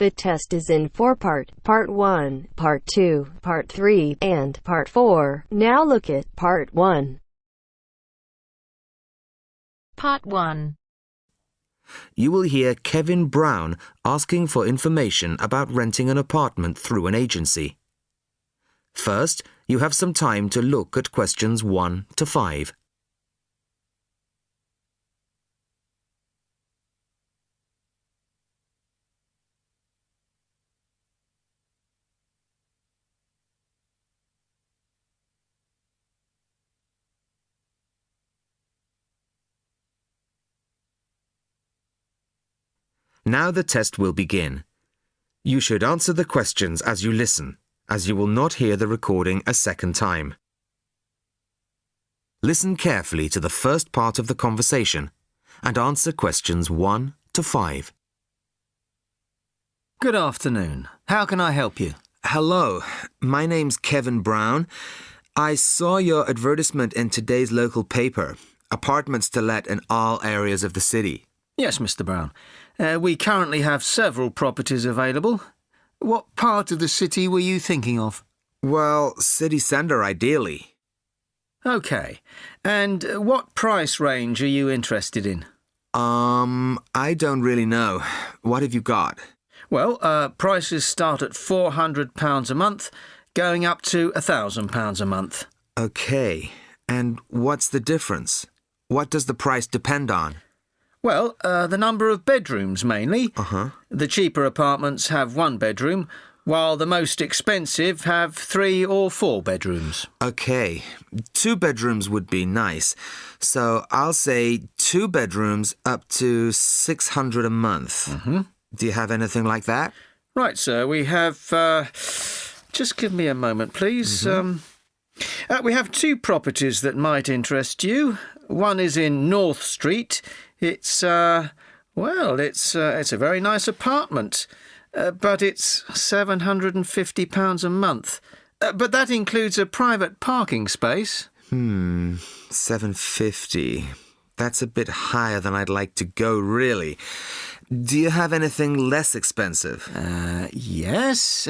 The test is in 4 parts: Part 1, Part 2, Part 3, and Part 4. Now look at Part 1. Part 1. You will hear Kevin Brown asking for information about renting an apartment through an agency. First, you have some time to look at questions 1 to 5. Now the test will begin. You should answer the questions as you listen, as you will not hear the recording a second time. Listen carefully to the first part of the conversation and answer questions 1 to 5. Good afternoon. How can I help you? Hello, my name's Kevin Brown. I saw your advertisement in today's local paper, apartments to let in all areas of the city. Yes, Mr. Brown. We currently have several properties available. What part of the city were you thinking of? Well, city centre ideally. OK. And what price range are you interested in? I don't really know. What have you got? Well, prices start at £400 a month, going up to £1,000 a month. OK. And what's the difference? What does the price depend on? Well, the number of bedrooms mainly. Uh-huh. The cheaper apartments have 1 bedroom, while the most expensive have 3 or 4 bedrooms. OK. 2 bedrooms would be nice. So I'll say 2 bedrooms up to £600 a month. Mm-hmm. Do you have anything like that? Right, sir. We have... just give me a moment, please. Mm-hmm. We have 2 properties that might interest you. One is in North Street. It's a very nice apartment, but it's £750 a month. But that includes a private parking space. £750. That's a bit higher than I'd like to go, really. Do you have anything less expensive? Yes.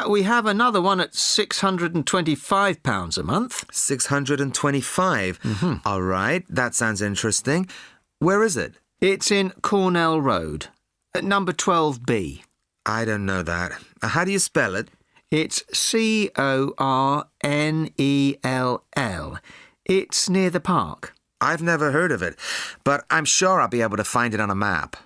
We have another one at £625 a month. £625? Mm-hmm. All right, that sounds interesting. Where is it? It's in Cornell Road, at number 12B. I don't know that. How do you spell it? It's Cornell. It's near the park. I've never heard of it, but I'm sure I'll be able to find it on a map.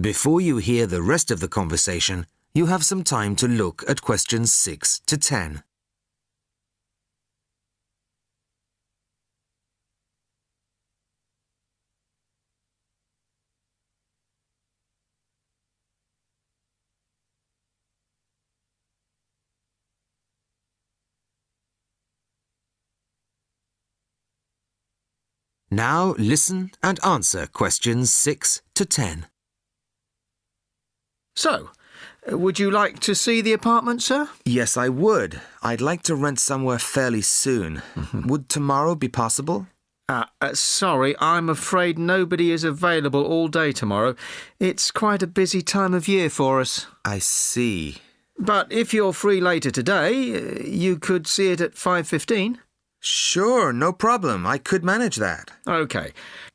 Before you hear the rest of the conversation, you have some time to look at questions 6 to 10. Now listen and answer questions 6 to 10. So, would you like to see the apartment, sir? Yes, I would. I'd like to rent somewhere fairly soon. Would tomorrow be possible? Sorry, I'm afraid nobody is available all day tomorrow. It's quite a busy time of year for us. I see. But if you're free later today, you could see it at 5:15. Sure, no problem. I could manage that. OK.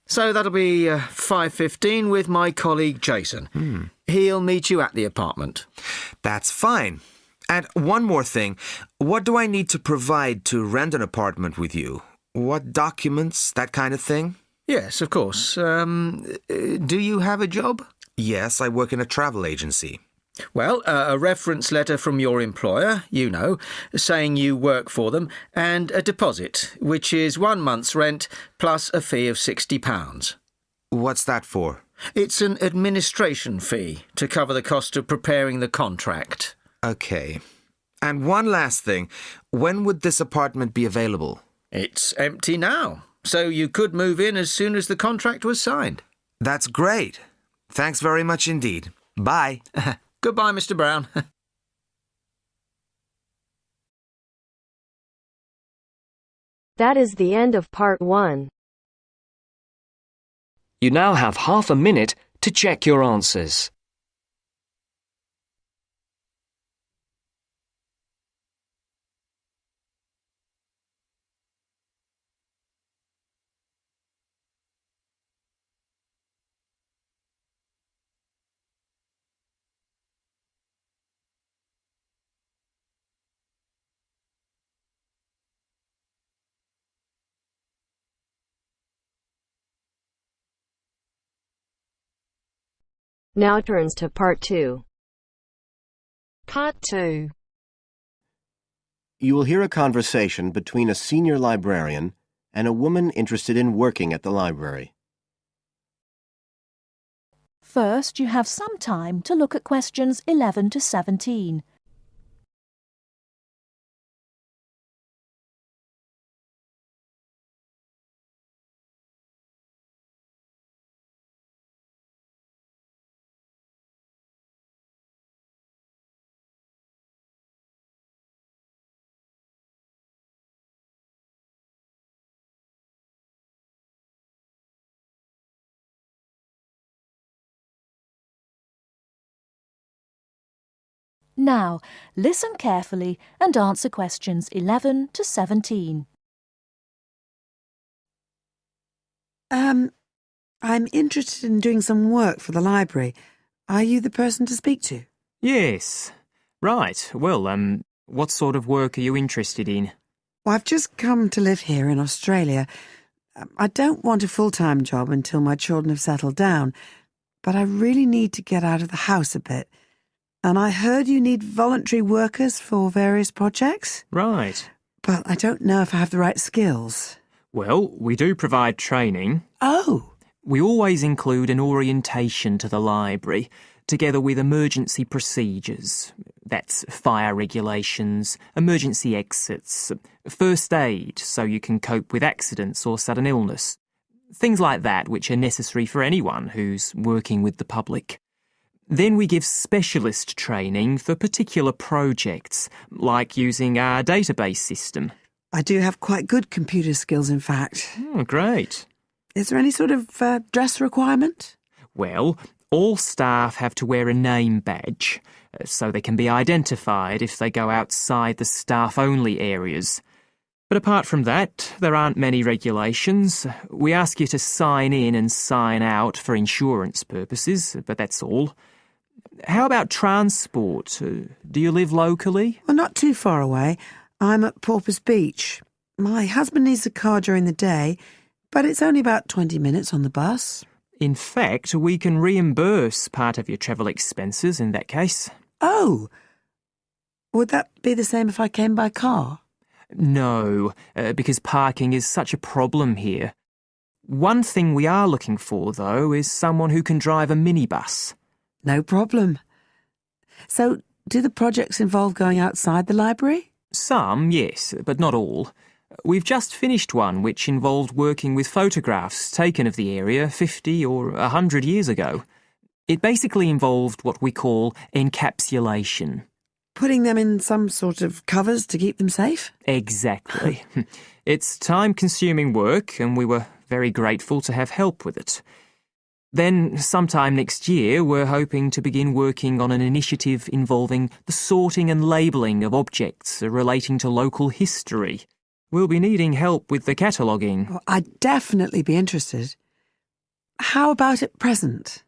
So that'll be 5:15 with my colleague Jason. He'll meet you at the apartment. That's fine. And one more thing. What do I need to provide to rent an apartment with you? What documents, that kind of thing? Yes, of course. Do you have a job? Yes, I work in a travel agency. Well, a reference letter from your employer, saying you work for them, and a deposit, which is 1 month's rent plus a fee of £60. What's that for? It's an administration fee to cover the cost of preparing the contract. OK. And one last thing. When would this apartment be available? It's empty now, so you could move in as soon as the contract was signed. That's great. Thanks very much indeed. Bye. Goodbye, Mr. Brown. That is the end of Part 1. You now have half a minute to check your answers. Now turns to Part 2. Part 2. You will hear a conversation between a senior librarian and a woman interested in working at the library. First, you have some time to look at questions 11 to 17. Now, listen carefully and answer questions 11 to 17. I'm interested in doing some work for the library. Are you the person to speak to? Yes. Right. Well, what sort of work are you interested in? Well, I've just come to live here in Australia. I don't want a full-time job until my children have settled down, but I really need to get out of the house a bit. And I heard you need voluntary workers for various projects. Right. But I don't know if I have the right skills. Well, we do provide training. Oh! We always include an orientation to the library, together with emergency procedures. That's fire regulations, emergency exits, first aid so you can cope with accidents or sudden illness. Things like that which are necessary for anyone who's working with the public. Then we give specialist training for particular projects, like using our database system. I do have quite good computer skills, in fact. Oh, great. Is there any sort of dress requirement? Well, all staff have to wear a name badge, so they can be identified if they go outside the staff-only areas. But apart from that, there aren't many regulations. We ask you to sign in and sign out for insurance purposes, but that's all. How about transport? Do you live locally? Well, not too far away. I'm at Porpoise Beach. My husband needs a car during the day, but it's only about 20 minutes on the bus. In fact, we can reimburse part of your travel expenses in that case. Oh! Would that be the same if I came by car? No, because parking is such a problem here. One thing we are looking for, though, is someone who can drive a minibus. No problem. So, do the projects involve going outside the library? Some, yes, but not all. We've just finished one which involved working with photographs taken of the area 50 or 100 years ago. It basically involved what we call encapsulation. Putting them in some sort of covers to keep them safe? Exactly. It's time-consuming work, and we were very grateful to have help with it. Then, sometime next year, we're hoping to begin working on an initiative involving the sorting and labelling of objects relating to local history. We'll be needing help with the cataloguing. Well, I'd definitely be interested. How about at present?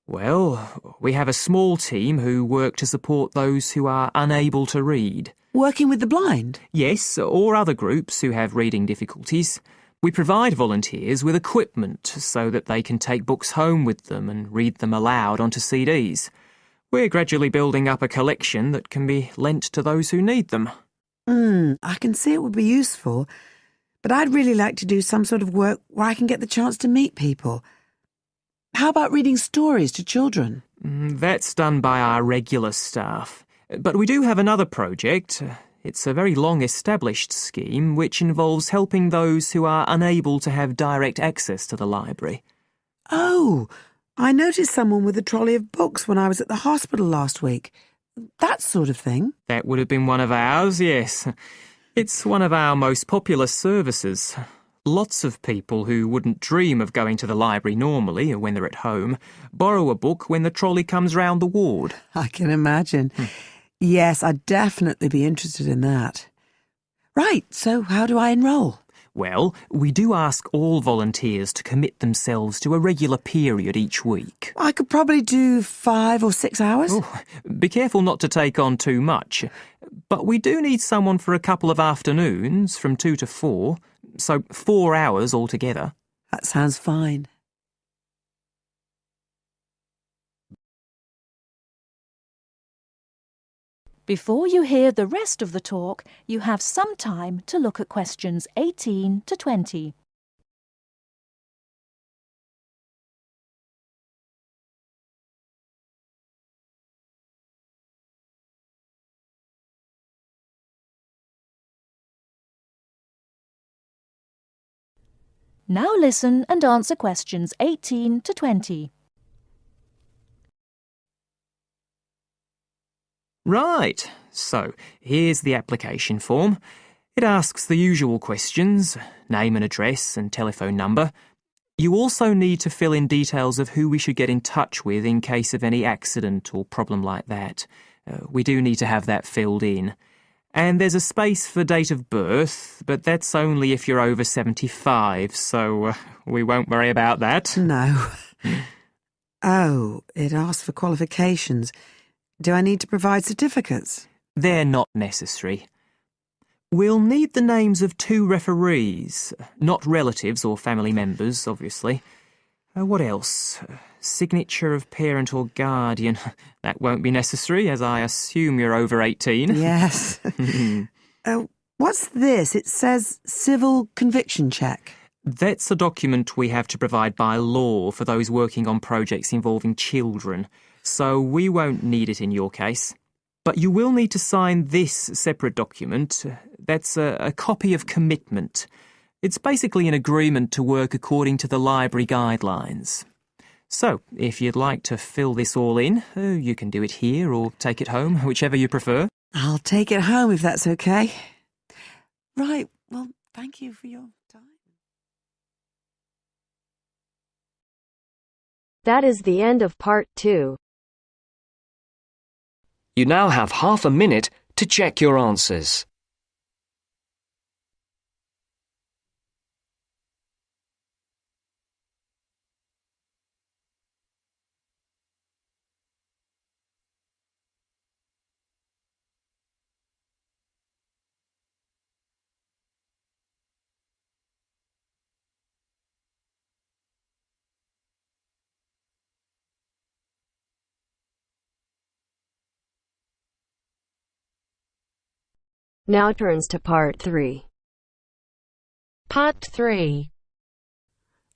Well, we have a small team who work to support those who are unable to read. Working with the blind? Yes, or other groups who have reading difficulties. We provide volunteers with equipment so that they can take books home with them and read them aloud onto CDs. We're gradually building up a collection that can be lent to those who need them. I can see it would be useful, but I'd really like to do some sort of work where I can get the chance to meet people. How about reading stories to children? That's done by our regular staff. But we do have another project. It's a very long-established scheme which involves helping those who are unable to have direct access to the library. Oh, I noticed someone with a trolley of books when I was at the hospital last week. That sort of thing. That would have been one of ours, yes. It's one of our most popular services. Lots of people who wouldn't dream of going to the library normally, when they're at home, borrow a book when the trolley comes round the ward. I can imagine. Yes, I'd definitely be interested in that. Right, so how do I enrol? Well, we do ask all volunteers to commit themselves to a regular period each week. I could probably do 5 or 6 hours. Oh, be careful not to take on too much. But we do need someone for a couple of afternoons, from 2 to 4, so 4 hours altogether. That sounds fine. Before you hear the rest of the talk, you have some time to look at questions 18 to 20. Now listen and answer questions 18 to 20. Right, so here's the application form. It asks the usual questions, name and address and telephone number. You also need to fill in details of who we should get in touch with in case of any accident or problem like that. We do need to have that filled in. And there's a space for date of birth, but that's only if you're over 75, so we won't worry about that. No. Oh, it asks for qualifications. Do I need to provide certificates? They're not necessary. We'll need the names of 2 referees, not relatives or family members, obviously. What else? Signature of parent or guardian. That won't be necessary, as I assume you're over 18. Yes. What's this? It says civil conviction check. That's a document we have to provide by law for those working on projects involving children, so we won't need it in your case. But you will need to sign this separate document. That's a copy of commitment. It's basically an agreement to work according to the library guidelines. So, if you'd like to fill this all in, you can do it here or take it home, whichever you prefer. I'll take it home if that's okay. Right, well, thank you for your time. That is the end of part 2. You now have half a minute to check your answers. Now turns to part 3. Part 3.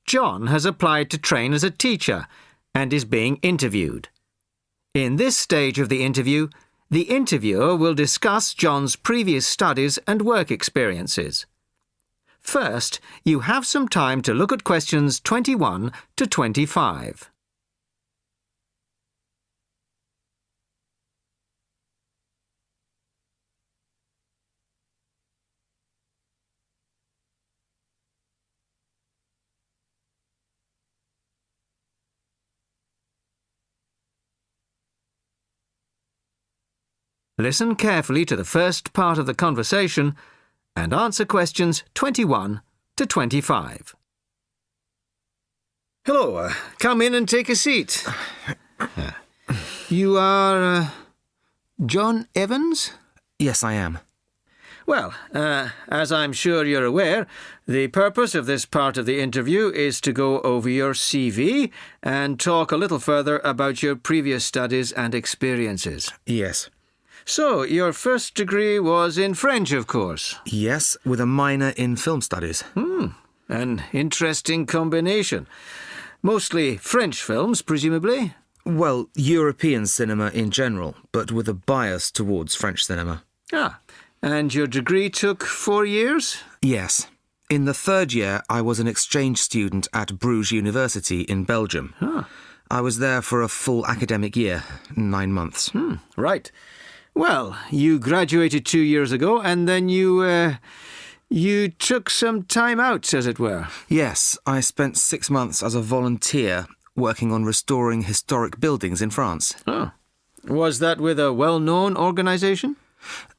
John has applied to train as a teacher and is being interviewed. In this stage of the interviewer will discuss John's previous studies and work experiences. First, you have some time to look at questions 21 to 25. Listen carefully to the first part of the conversation and answer questions 21 to 25. Hello, come in and take a seat. You are John Evans? Yes, I am. Well, as I'm sure you're aware, the purpose of this part of the interview is to go over your CV and talk a little further about your previous studies and experiences. Yes. So, your first degree was in French, of course? Yes, with a minor in film studies. An interesting combination. Mostly French films, presumably? Well, European cinema in general, but with a bias towards French cinema. Ah, and your degree took 4 years? Yes. In the 3rd year, I was an exchange student at Bruges University in Belgium. I was there for a full academic year, 9 months. Right. Well, you graduated 2 years ago, and then you took some time out, as it were. Yes, I spent 6 months as a volunteer working on restoring historic buildings in France. Oh. Was that with a well-known organisation?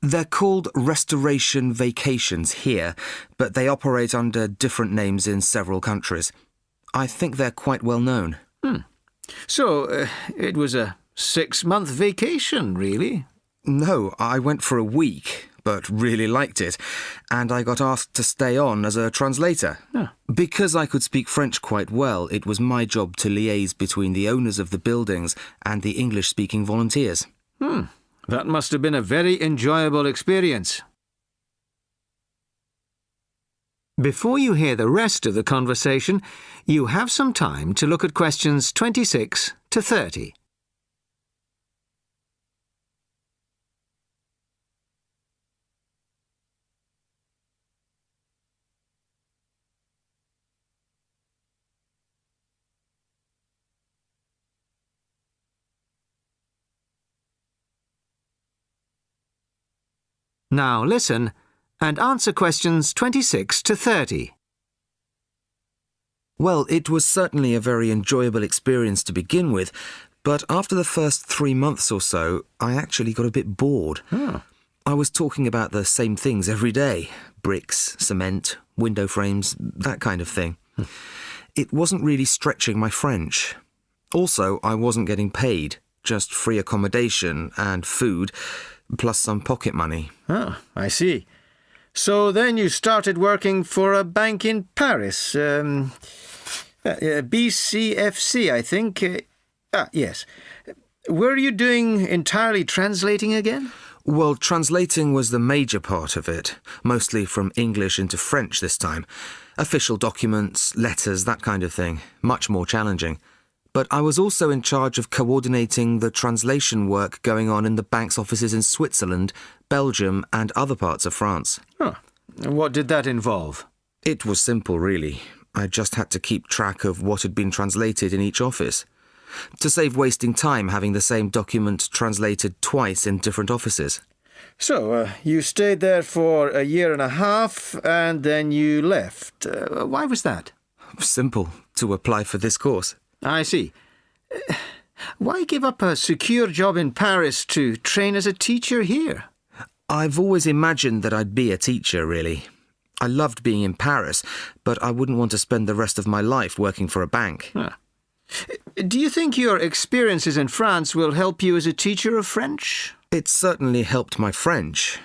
They're called Restoration Vacations here, but they operate under different names in several countries. I think they're quite well known. So, it was a 6-month vacation, really? No, I went for a week, but really liked it, and I got asked to stay on as a translator. Because I could speak French quite well, it was my job to liaise between the owners of the buildings and the English-speaking volunteers. That must have been a very enjoyable experience. Before you hear the rest of the conversation, you have some time to look at questions 26 to 30. Now listen and answer questions 26 to 30. Well, it was certainly a very enjoyable experience to begin with, but after the first 3 months or so, I actually got a bit bored. I was talking about the same things every day: bricks, cement, window frames, that kind of thing. It wasn't really stretching my French. Also, I wasn't getting paid, just free accommodation and food, plus some pocket money. Oh, I see. So then you started working for a bank in Paris, BCFC, I think. Yes. Were you doing entirely translating again? Well, translating was the major part of it, mostly from English into French this time. Official documents, letters, that kind of thing. Much more challenging. But I was also in charge of coordinating the translation work going on in the bank's offices in Switzerland, Belgium, and other parts of France. Huh. What did that involve? It was simple, really. I just had to keep track of what had been translated in each office, to save wasting time having the same document translated twice in different offices. So, you stayed there for a year and a half, and then you left. Why was that? Simple, to apply for this course. I see. Why give up a secure job in Paris to train as a teacher here? I've always imagined that I'd be a teacher, really. I loved being in Paris, but I wouldn't want to spend the rest of my life working for a bank. Do you think your experiences in France will help you as a teacher of French? It certainly helped my French,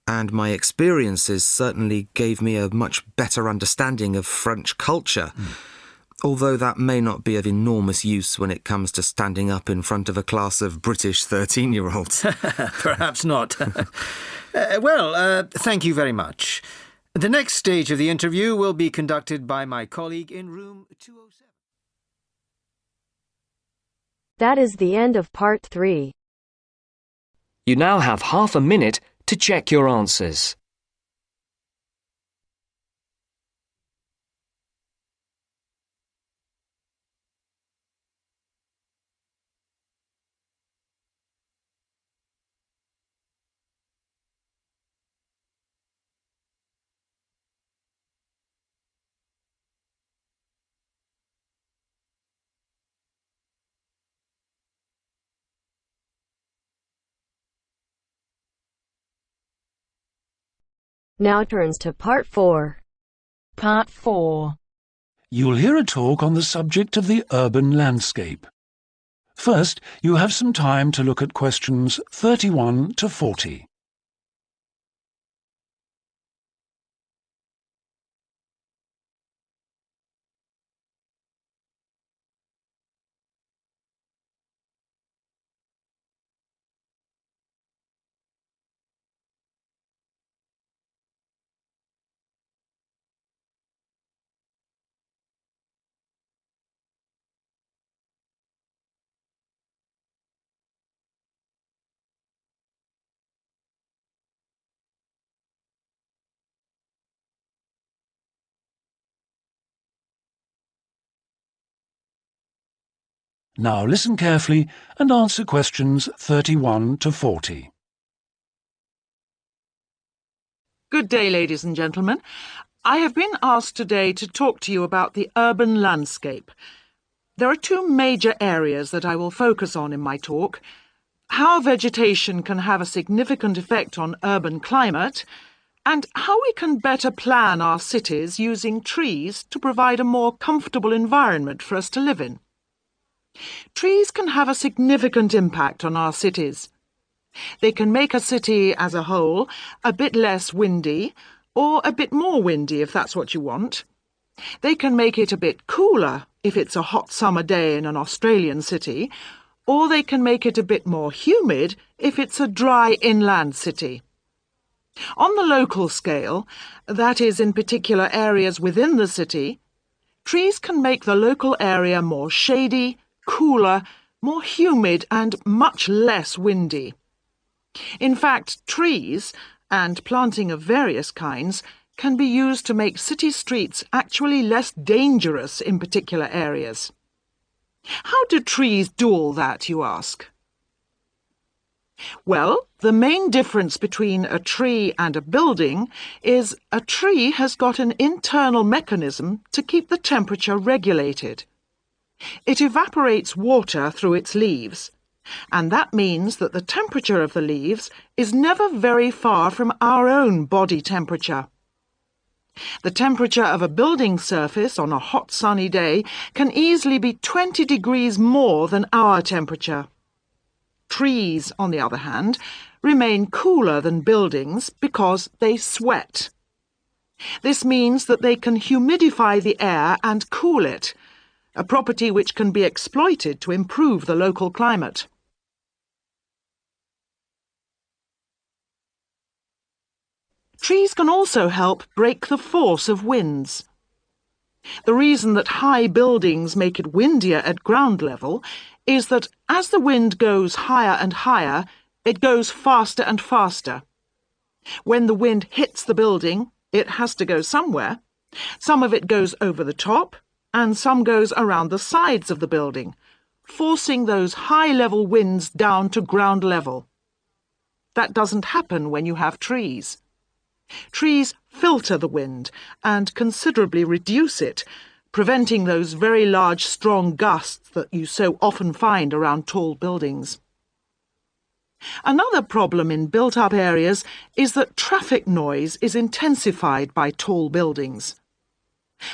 and my experiences certainly gave me a much better understanding of French culture. Although that may not be of enormous use when it comes to standing up in front of a class of British 13-year-olds. Perhaps not. Thank you very much. The next stage of the interview will be conducted by my colleague in room 207. That is the end of part 3. You now have half a minute to check your answers. Now turns to part 4. Part 4. You'll hear a talk on the subject of the urban landscape. First, you have some time to look at questions 31 to 40. Now listen carefully and answer questions 31 to 40. Good day, ladies and gentlemen. I have been asked today to talk to you about the urban landscape. There are two major areas that I will focus on in my talk: how vegetation can have a significant effect on urban climate, and how we can better plan our cities using trees to provide a more comfortable environment for us to live in. Trees can have a significant impact on our cities. They can make a city as a whole a bit less windy, or a bit more windy if that's what you want. They can make it a bit cooler if it's a hot summer day in an Australian city, or they can make it a bit more humid if it's a dry inland city. On the local scale, that is in particular areas within the city, trees can make the local area more shady, cooler, more humid and much less windy. In fact, trees, and planting of various kinds, can be used to make city streets actually less dangerous in particular areas. How do trees do all that, you ask? Well, the main difference between a tree and a building is a tree has got an internal mechanism to keep the temperature regulated. It evaporates water through its leaves, and that means that the temperature of the leaves is never very far from our own body temperature. The temperature of a building surface on a hot sunny day can easily be 20 degrees more than our temperature. Trees, on the other hand, remain cooler than buildings because they sweat. This means that they can humidify the air and cool it, a property which can be exploited to improve the local climate. Trees can also help break the force of winds. The reason that high buildings make it windier at ground level is that as the wind goes higher and higher, it goes faster and faster. When the wind hits the building, it has to go somewhere. Some of it goes over the top, and some goes around the sides of the building, forcing those high-level winds down to ground level. That doesn't happen when you have trees. Trees filter the wind and considerably reduce it, preventing those very large, strong gusts that you so often find around tall buildings. Another problem in built-up areas is that traffic noise is intensified by tall buildings.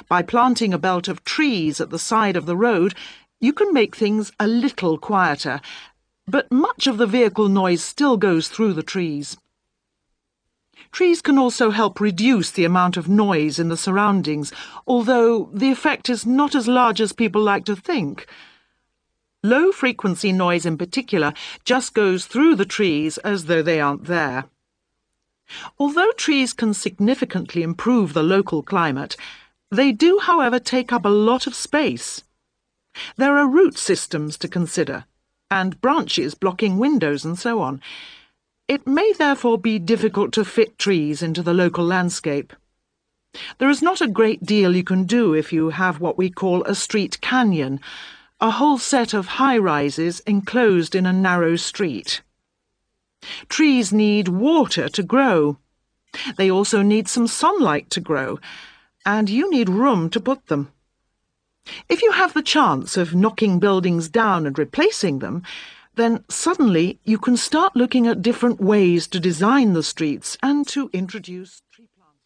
By planting a belt of trees at the side of the road, you can make things a little quieter, but much of the vehicle noise still goes through the trees. Trees can also help reduce the amount of noise in the surroundings, although the effect is not as large as people like to think. Low-frequency noise in particular just goes through the trees as though they aren't there. Although trees can significantly improve the local climate, they do, however, take up a lot of space. There are root systems to consider, and branches blocking windows and so on. It may therefore be difficult to fit trees into the local landscape. There is not a great deal you can do if you have what we call a street canyon, a whole set of high-rises enclosed in a narrow street. Trees need water to grow. They also need some sunlight to grow, and you need room to put them. If you have the chance of knocking buildings down and replacing them, then suddenly you can start looking at different ways to design the streets and to introduce tree planting.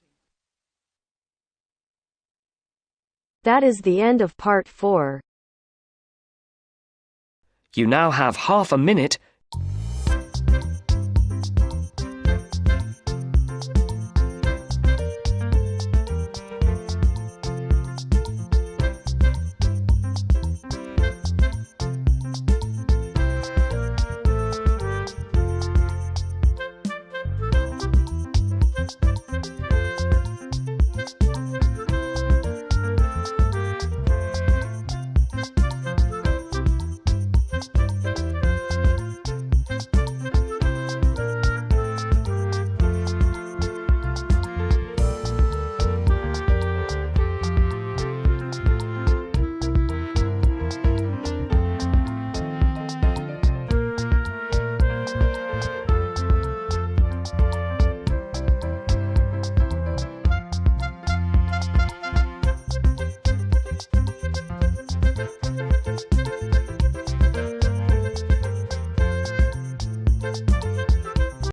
That is the end of part 4. You now have half a minute